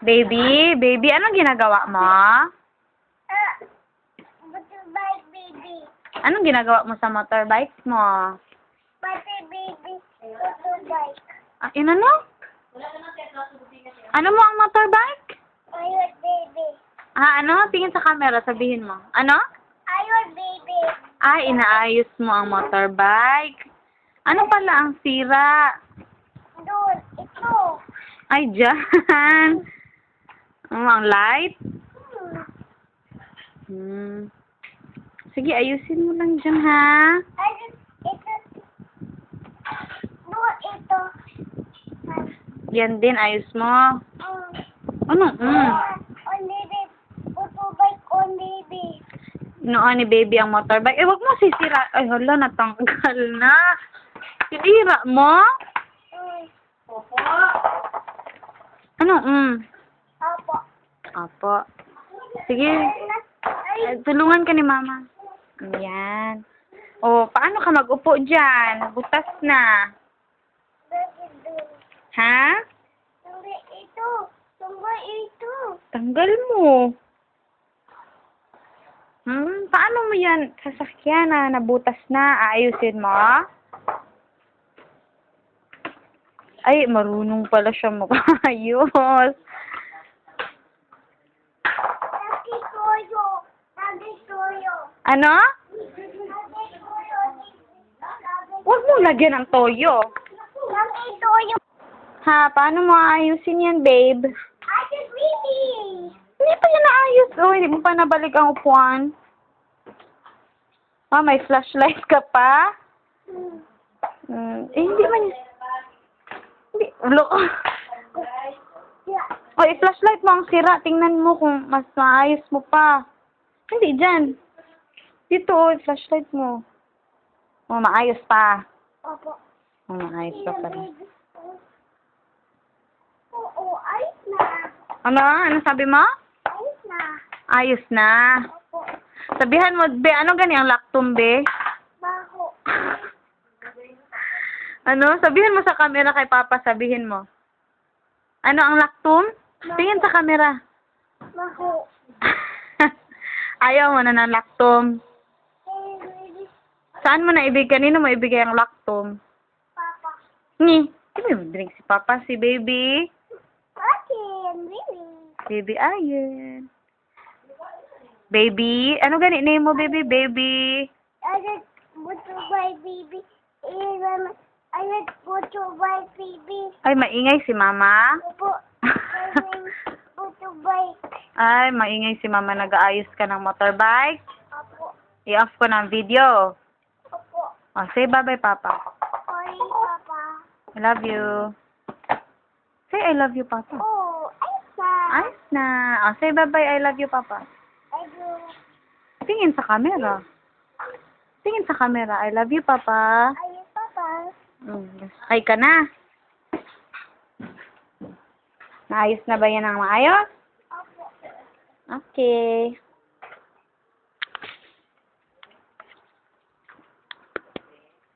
Baby, baby, anong ginagawa mo? Motorbike, baby. Anong ginagawa mo sa motorbike mo? Pati, baby. Motorbike. Ah, yun ano? Ano mo ang motorbike? Ayun, baby. Ah, ano? Tingin sa camera, sabihin mo. Ano? Ayun, baby. Ah, inaayos mo ang motorbike. Ano pala ang sira? Doon, ito. Ay, dyan. Ang light? Sige, ayusin mo lang dyan, ha? Ayun, ito. Doon, ito. Yan din, ayos mo. Ano? On, baby. Motorbike on, baby. Noon ni baby ang motorbike. Eh, wag mo sisira. Ay, hala, natanggal na. Sinira mo? Ano? Opo. Apo. Sige. Tulungan ka ni mama. Ayan. O, paano ka mag-upo dyan? Butas na. Baby, doon. Ha? Tunggu ito. Tunggu ito. Tanggal mo. Paano mo yan? Sasakyan na, nabutas na. Aayusin mo? Ay, marunong pala siya mag-ayos. Lagi toyo. Lagi toyo. Ano? Lagi toyo. Huwag mong lagyan ng toyo. Lagi toyo. Ha, paano mo aayusin yan, babe? Ate, baby. Hindi pa yan naayos. Oh, hindi mo pa nabalik ang upuan. Ah, may flashlight ka pa? Hindi man. Hindi. Look. Oh, i-flashlight mo ang sira. Tingnan mo kung mas maayos mo pa. Hindi dyan. Dito, oh, i-flashlight mo. Oh, maayos pa. Opo. Oh, maayos pa pala. Oo, ayos na. Ano? Ano sabi mo? Ayos na. Ayos na. Opo. Sabihan mo, be, ano gani ang lactum, be? Baho. Ano? Sabihin mo sa camera kay Papa, sabihin mo. Ano ang lactum? Tingin sa camera. Baho. Ayaw mo na ng lactum. Hey, baby. Saan mo na ibigay? Kanino mo ibigay ang lactum? Papa. Ni. Hindi mo drink si Papa, si baby. Okay, baby. Baby Ayen. Baby? Ano gani name mo, baby? Baby. Ayun, motorbike, baby. Ayun, motorbike, baby. Ay, maingay si Mama. Opo. Ayun, motorbike. Ay, maingay si Mama. Nag-aayos ka ng motorbike. Opo. I-off ko ng video. Opo. Oh, say bye-bye, Papa. Sorry, Papa. I love you. Say I love you, Papa. Oh, ayos na. Ayos na. Oh, say bye-bye, I love you, Papa. I do. Tingin sa camera. Tingin sa camera. I love you, Papa. Ayos, Papa. Hi ka na. Naayos na ba yan ang maayos? Opo. Okay.